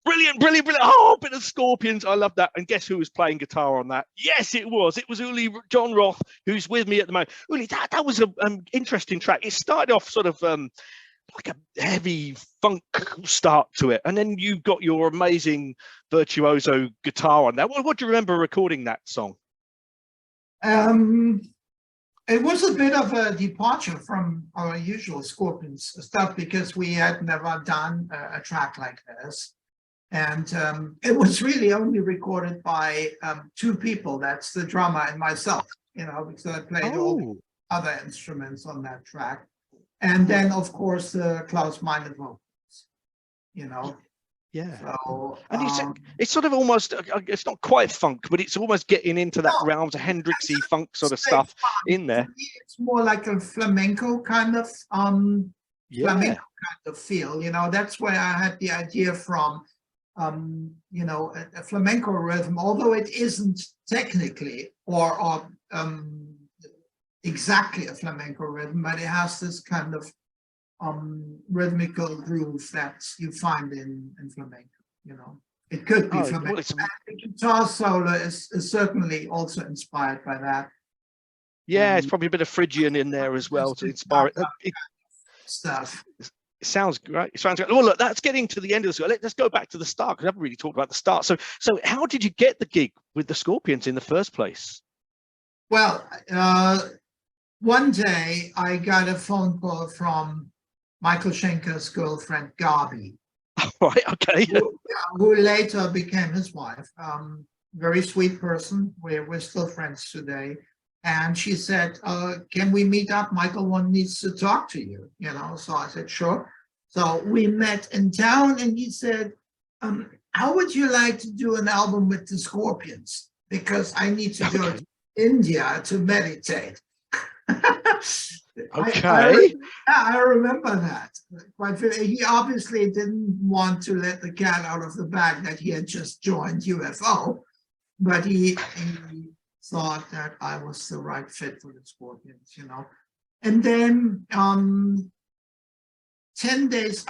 Brilliant, brilliant, brilliant. Oh, a bit of Scorpions. I love that. And guess who was playing guitar on that? Yes, it was. It was Uli Jon Roth, who's with me at the moment. Uli, that was an interesting track. It started off sort of like a heavy funk start to it. And then you got your amazing virtuoso guitar on that. What do you remember recording that song? It was a bit of a departure from our usual Scorpions stuff because we had never done a track like this. And it was really only recorded by two people. That's the drummer and myself, you know, because I played all the other instruments on that track. And then, of course, Klaus-minded vocals, you know. Yeah. So, and it's sort of almost, it's not quite funk, but it's almost getting into that realms of Hendrixy funk sort of stuff in there. It's more like a flamenco kind of flamenco kind of feel, you know. That's where I had the idea from. You know, a flamenco rhythm, although it isn't technically or exactly a flamenco rhythm, but it has this kind of rhythmical groove that you find in flamenco, you know. It could be flamenco. Well, the guitar solo is certainly also inspired by that. Yeah, it's probably a bit of Phrygian in there as well to inspire it. Stuff. It sounds great. It sounds great. Well, look, that's getting to the end of the show. Let's go back to the start because I haven't really talked about the start. So how did you get the gig with the Scorpions in the first place? Well, one day I got a phone call from Michael Schenker's girlfriend, Gabi. Right, okay. Who later became his wife. Very sweet person. We're still friends today. And she said, can we meet up? Michael needs to talk to you, you know? So I said, sure. So we met in town and he said, how would you like to do an album with the Scorpions? Because I need to go to India to meditate. Okay. I remember that. He obviously didn't want to let the cat out of the bag that he had just joined UFO, but he thought that I was the right fit for the Scorpions, you know. And then 10 days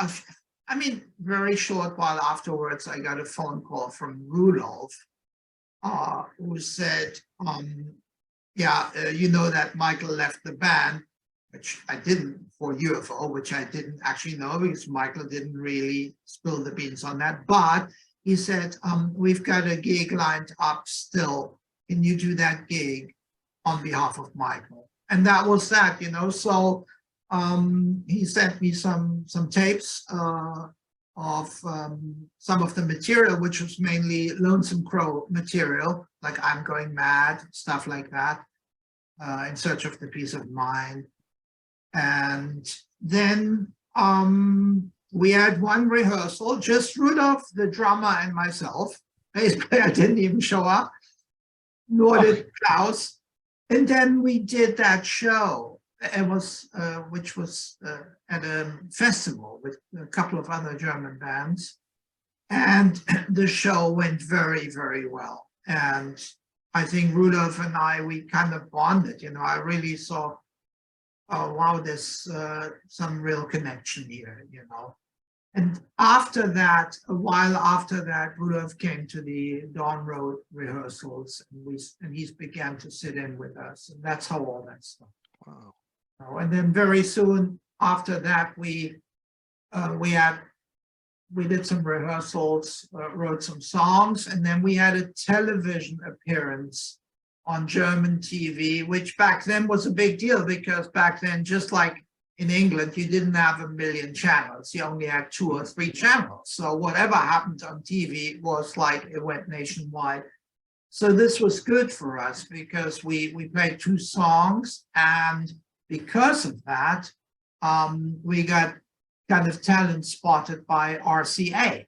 very short while afterwards, I got a phone call from Rudolph, who said, you know that Michael left the band, which I didn't, for UFO, which I didn't actually know because Michael didn't really spill the beans on that. But he said, we've got a gig lined up still. Can you do that gig on behalf of Michael? And that was that, you know. So he sent me some tapes of some of the material, which was mainly Lonesome Crow material, like I'm Going Mad, stuff like that, In Search of the Peace of Mind. And then we had one rehearsal, just Rudolph, the drummer, and myself. Bass player didn't even show up, nor did Klaus. And then we did that show. It was, which was at a festival with a couple of other German bands. And the show went very, very well. And I think Rudolph and I, we kind of bonded, you know. I really saw, oh, wow, there's some real connection here, you know. And after that, a while after that, Rudolph came to the Dawn Road rehearsals, and he began to sit in with us. And that's how all that started. Wow. And then very soon after that, we did some rehearsals, wrote some songs, and then we had a television appearance on German TV, which back then was a big deal because back then, just like in England, you didn't have a million channels. You only had 2 or 3 channels. So whatever happened on TV was like it went nationwide. So this was good for us because we played 2 songs, and because of that, we got kind of talent spotted by RCA,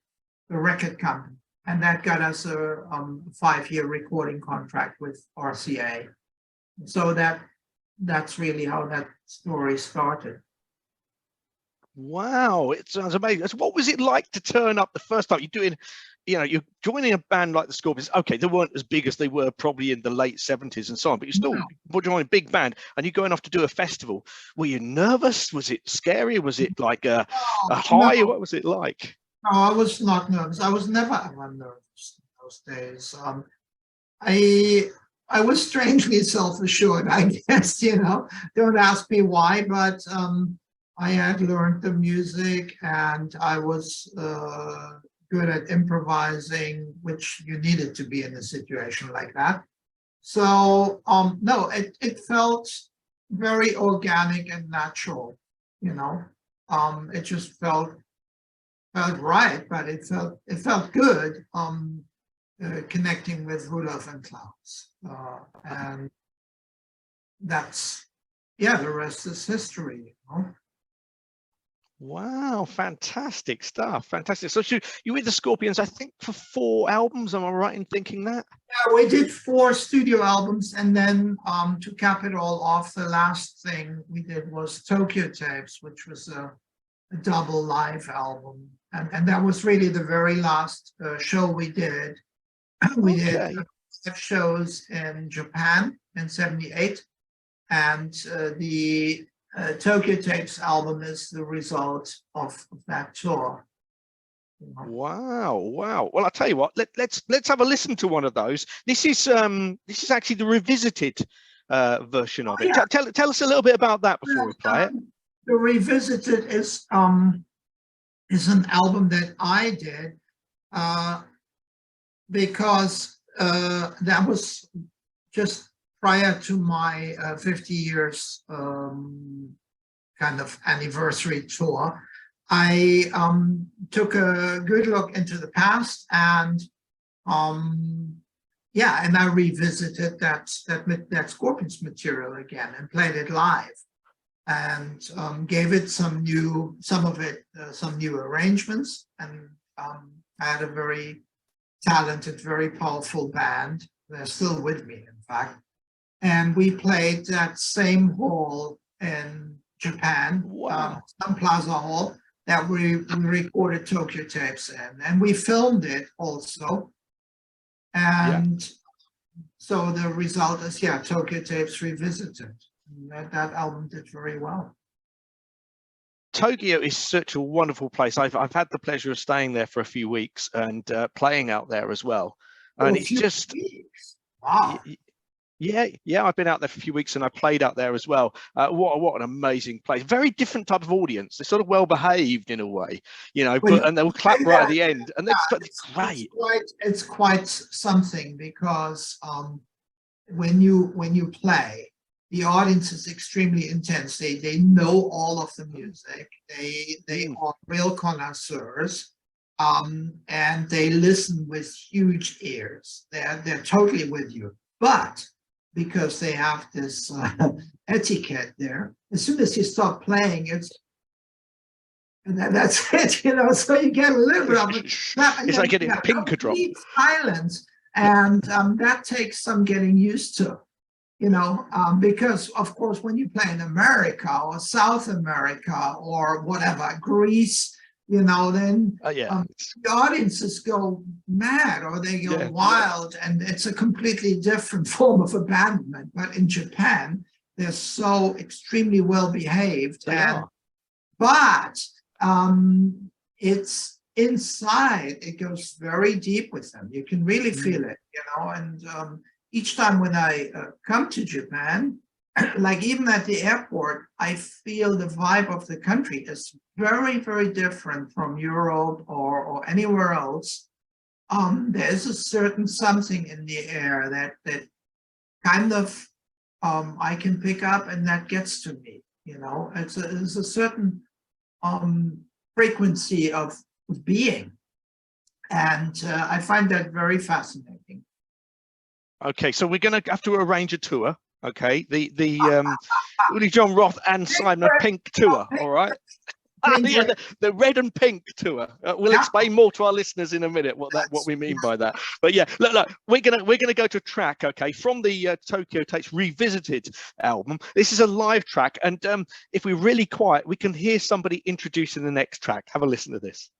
the record company. And that got us a 5-year recording contract with RCA. So that's really how that story started. Wow, it sounds amazing. So what was it like to turn up the first time? You're doing, you know, you're joining a band like the Scorpions. Okay, they weren't as big as they were probably in the late 70s and so on, but you're still joining a big band and you're going off to do a festival. Were you nervous? Was it scary? Was it like a high? No. What was it like? No, I was not nervous. I was never ever nervous in those days. I I was strangely self-assured, I guess, Don't ask me why, but I had learned the music and I was good at improvising, which you needed to be in a situation like that. So no, it felt very organic and natural, you know. It just felt right, but it felt good. Connecting with Rudolph and Klaus. And that's, yeah, the rest is history. Wow, fantastic stuff. Fantastic. So you were with the Scorpions, I think, for 4 albums. Am I right in thinking that? Yeah, we did 4 studio albums, and then to cap it all off, the last thing we did was Tokyo Tapes, which was a double live album. And that was really the very last show we did. We did 5 shows in Japan in '78, and the Tokyo Tapes album is the result of that tour. Wow, wow. Well, I'll tell you what, let's have a listen to one of those. This is actually the revisited version of it. Yeah. Tell us a little bit about that before we play it. The Revisited is an album that I did because that was just prior to my 50 years kind of anniversary tour. I took a good look into the past, and yeah, and I revisited that Scorpions material again and played it live, and gave it some new arrangements, and I had a very talented, very powerful band. They're still with me, in fact. And we played that same hall in Japan, Sun Plaza Hall, that we recorded Tokyo Tapes in. And we filmed it also. And so the result is, yeah, Tokyo Tapes Revisited. That album did very well. Tokyo is such a wonderful place. I've had the pleasure of staying there for a few weeks and playing out there as well. And it's just wow. Yeah, I've been out there for a few weeks and I played out there as well. What an amazing place. Very different type of audience. They're sort of well behaved in a way, and they'll clap right at the end, and it's great. It's quite something, because when you play, the audience is extremely intense. They know all of the music. They are real connoisseurs, and they listen with huge ears. They're totally with you. But because they have this etiquette there, as soon as you stop playing, that's it. So you get a little bit of it's like getting a pink drop. Silence, and that takes some getting used to. Because of course, when you play in America or South America or whatever, Greece, then the audiences go mad or they go wild, and it's a completely different form of abandonment. But in Japan, they're so extremely well behaved, but it's inside. It goes very deep with them. You can really feel it, and each time when I come to Japan, like even at the airport, I feel the vibe of the country is very, very different from Europe or anywhere else. There's a certain something in the air that kind of I can pick up, and that gets to me. It's a certain frequency of being, and I find that very fascinating. Okay, so we're going to have to arrange a tour. Okay, the Uli Jon Roth and Simon Pink tour. All right, the red and pink tour. We'll explain more to our listeners in a minute what we mean by that. But yeah, look, we're gonna go to a track. Okay, from the Tokyo Tapes Revisited album. This is a live track, and if we're really quiet, we can hear somebody introducing the next track. Have a listen to this.